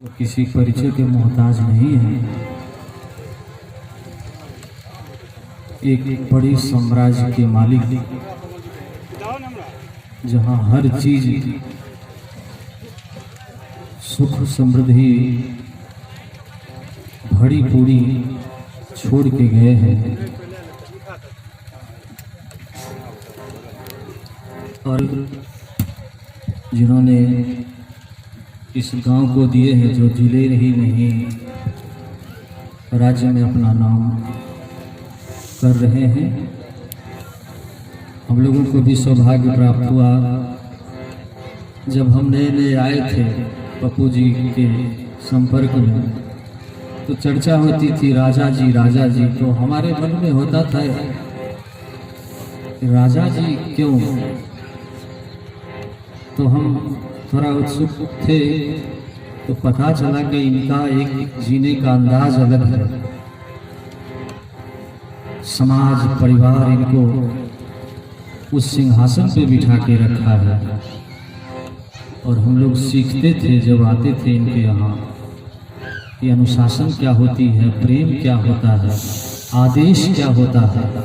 वो किसी परिचय के मोहताज नहीं है। एक बड़ी साम्राज्य के मालिक, जहाँ हर चीज सुख समृद्धि भरी पूरी छोड़ के गए हैं। और जिन्होंने इस गांव को दिए हैं, जो जिले ही नहीं राज्य में अपना नाम कर रहे हैं। हम लोगों को भी सौभाग्य प्राप्त हुआ। जब हम नए नए आए थे पप्पू जी के संपर्क में, तो चर्चा होती थी राजा जी, तो हमारे मन में होता था राजा जी क्यों, तो हम थोड़ा उत्सुक थे। तो पता चला कि इनका एक जीने का अंदाज अलग है। समाज परिवार इनको उस सिंहासन पे बिठा के रखा है। और हम लोग सीखते थे जब आते थे इनके यहाँ, ये अनुशासन क्या होती है, प्रेम क्या होता है, आदेश क्या होता है।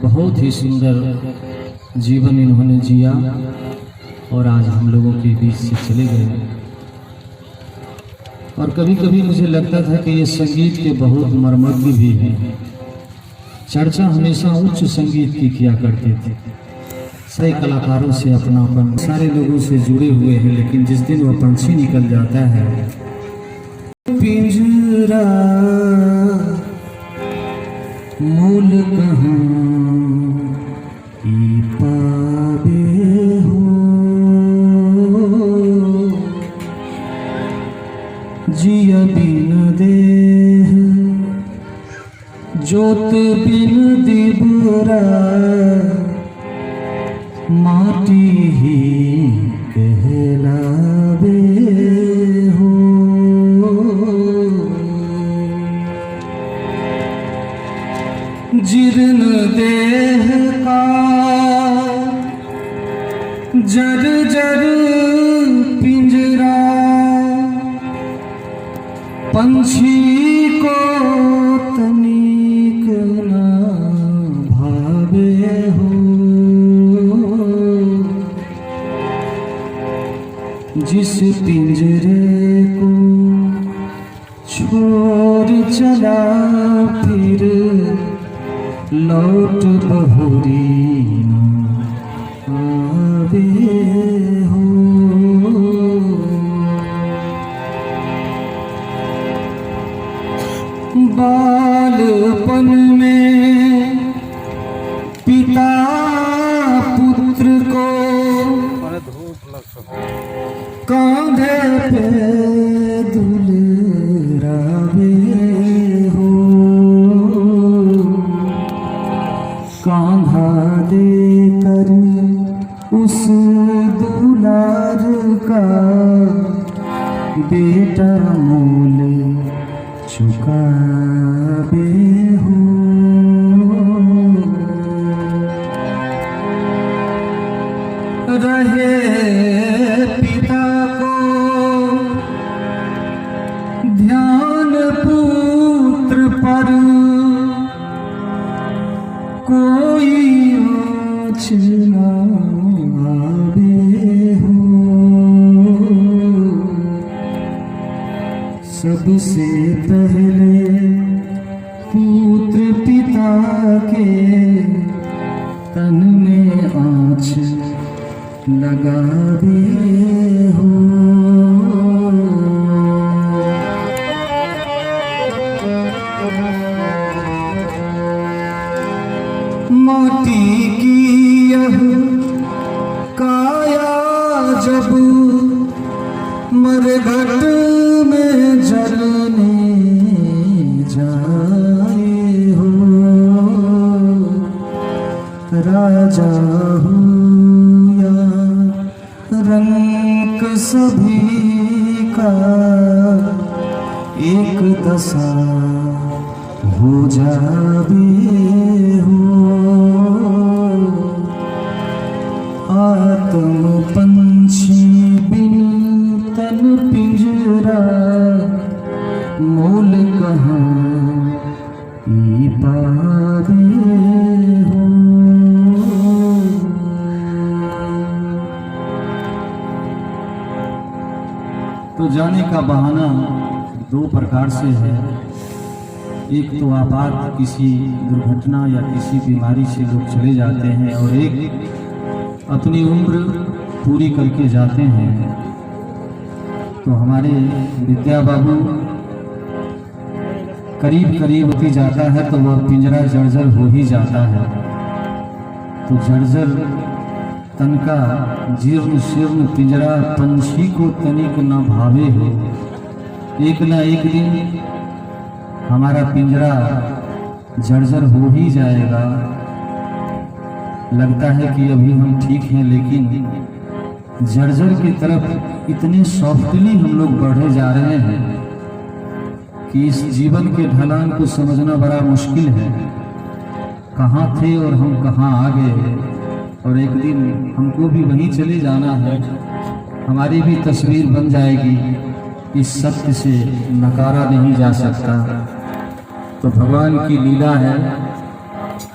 बहुत ही सुंदर जीवन इन्होंने जिया और आज हम लोगों के बीच से चले गए। और कभी कभी मुझे लगता था कि ये संगीत के बहुत मर्मज्ञ भी हैं। चर्चा हमेशा उच्च संगीत की किया करते थे। सही कलाकारों से अपनापन, सारे लोगों से जुड़े हुए हैं। लेकिन जिस दिन वो पंछी निकल जाता है, पिंजरा मूल कहाँ की पावे हो, जिया बिन देह जोत बिन दिबरा, माटी ही कहलावे हो। जीर्ण देह का जर जर पिंजरा, पंछी को तनिक न भावे हो। जिस पिंजरे को छोड़ चला, फिर लौट बहुरी न आवे हो। बालपन में पिता पुत्र को कांधे पे दुलरावे हो। कांधा देकर उस दुलार का बेटा मोल चुकावे हो। रहे पिता को ध्यान पुत्र पर, कोई आँच न आवे हो। सबसे पहले पुत्र पिता के तन में आँच लगावे हो। माटी की यह काया जब मरघट में जलने जाए हो। राजा हो या रंक, सभी का एक दशा हो जावे हो। आत्म पंछी बिन तन पे पिंजरा मोल कहाँ ई पावे हो। तो जाने का बहाना दो प्रकार से है। एक तो आपात किसी दुर्घटना या किसी बीमारी से लोग चले जाते हैं, और एक अपनी उम्र पूरी करके जाते हैं। तो हमारे विद्या बाबू करीब करीब होती जाता है तो वह पिंजरा जर्जर हो ही जाता है। तो जर्जर तन का जीर्ण शीर्ण पिंजरा पंछी को तनिक न भावे हो। एक न एक दिन हमारा पिंजरा जर्जर हो ही जाएगा। लगता है कि अभी हम ठीक हैं, लेकिन जर्जर की तरफ इतने सॉफ्टली हम लोग बढ़े जा रहे हैं कि इस जीवन के ढलान को समझना बड़ा मुश्किल है। कहाँ थे और हम कहाँ आ गए, और एक दिन हमको भी वहीं चले जाना है। हमारी भी तस्वीर बन जाएगी, इस सत्य से नकारा नहीं जा सकता। तो भगवान की लीला है,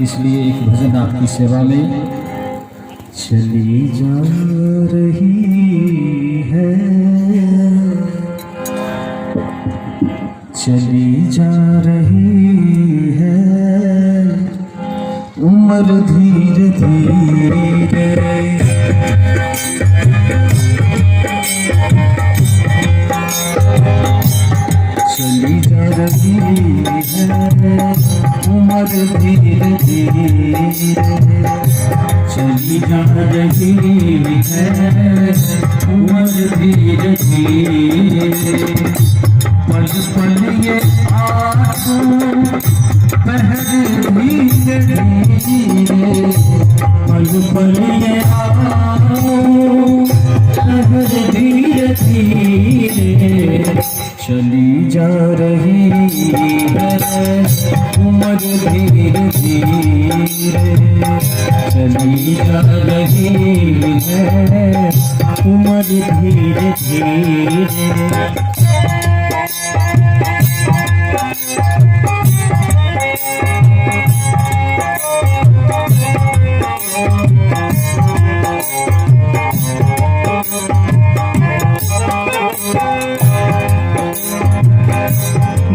इसलिए एक भजन आपकी सेवा में। चली जा रही है, चली जा रही है उम्र धीरे धीरे। चली जा रही है उम्र धीरे धीरे। चली जा रही है उम्र धीरे धीरे। पल पल ये आंसू बह धीरे धीरे। पल पल ये आंसू बह धीरे धीरे। चली जा रही है उम्र धीरे धीरे। चली जा रही है उम्र धीरे धीरे।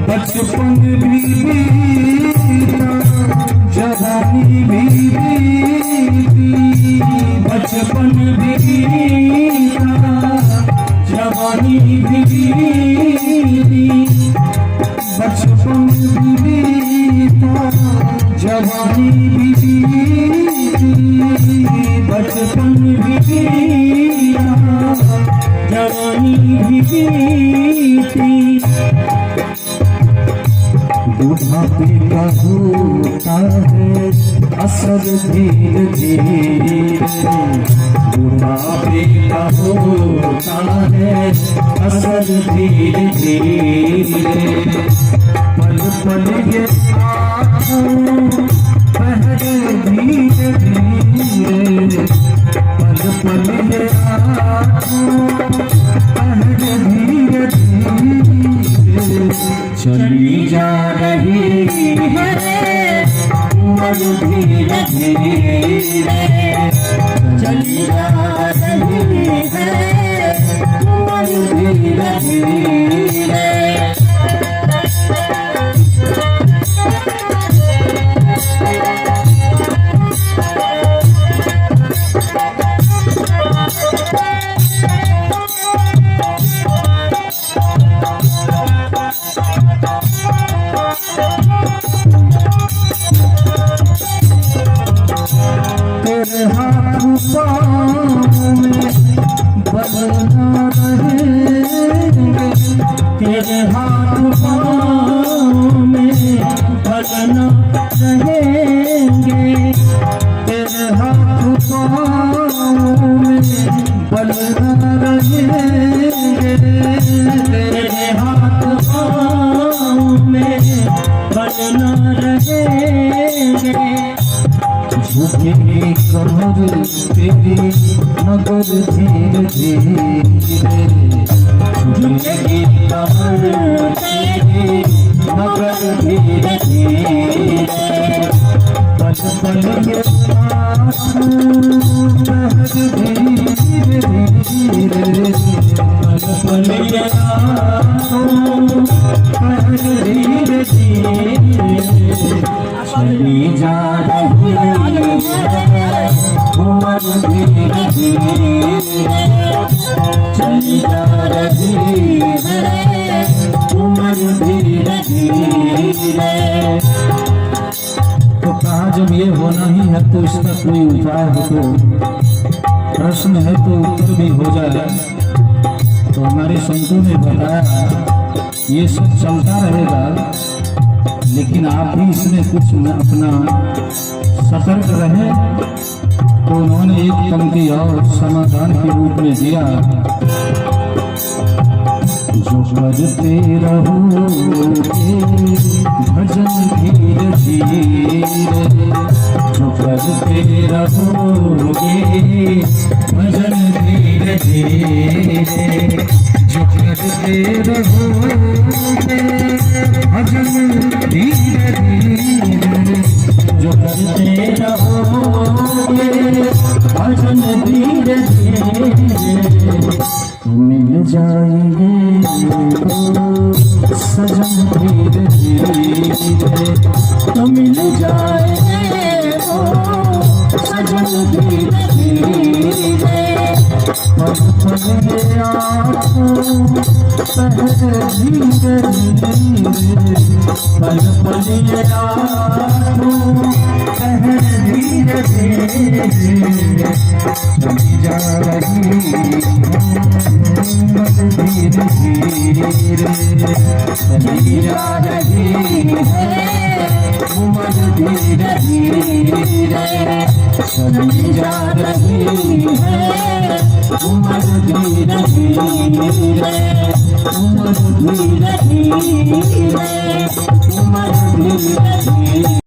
बचपन भी बीता, जवानी भी बीती। बचपन भी बीता, जवानी भी बीती। बचपन भी बीता, जवानी भी बीती। बचपन भी बीता, जवानी भी बीती। बुढ़ापे का होता है असर धीरे धीरे। बुढ़ापे का होता है असर धीरे धीरे। पल पल ये आँखों बह धीरे धीरे। पल पल ये आँखों बह धीरे धीरे। चली जा रही है उम्र धीरे धीरे। चली जा रही है उम्र धीरे धीरे। तेरे हाथ पाँव में बदलना रहेंगे। तेरे हाथ पाँव में बदलना रहेंगे। तेरे हाथ पाँव में बदलना रहेंगे। तेरे हाथ पाँव में बदलना रहेंगे। झुकेगी कमर तेरी मगर धीरे धीरे। झुकेगी कमर तेरी मगर धीरे धीरे पल पल ये आँसू बहर धीरे धीरे पल पल ये आँसू बहर धीरे धीरे चली जा रही है उमर धीरे धीरे चली जा रही है उमर धीरे धीरे। तो कहा जब ये होना ही है तो इसका कोई उपाय हो, तो प्रश्न है तो उत्तर भी हो जाए। तो हमारे संतों ने बताया ये सब चलता रहेगा, लेकिन आप भी इसमें कुछ अपना सतर्क रहे। तो उन्होंने एक पंक्ति और समाधान के रूप में दिया, जो करते रहोगे भजन धीरे धीरे, जो करते रहोगे भजन धीरे धीरे, जो करते रहोगे भजन धीरे धीरे, जो करते रहोगे भजन धीरे धीरे तो मिल जाएंगे सजन धीरे धीरे, तो मिल जाएंगे सजन धीरे धीरे पल पल ये आँसू बहर धीरे धीरे पल पल ये आँसू बहर धीरे धीरे चली जा रही धीरे धीरे चली जा रही है उमर धीरे धीरे चली जा रही है उमर धीरे धीरे उमर धीरे धीरे उमर धीरे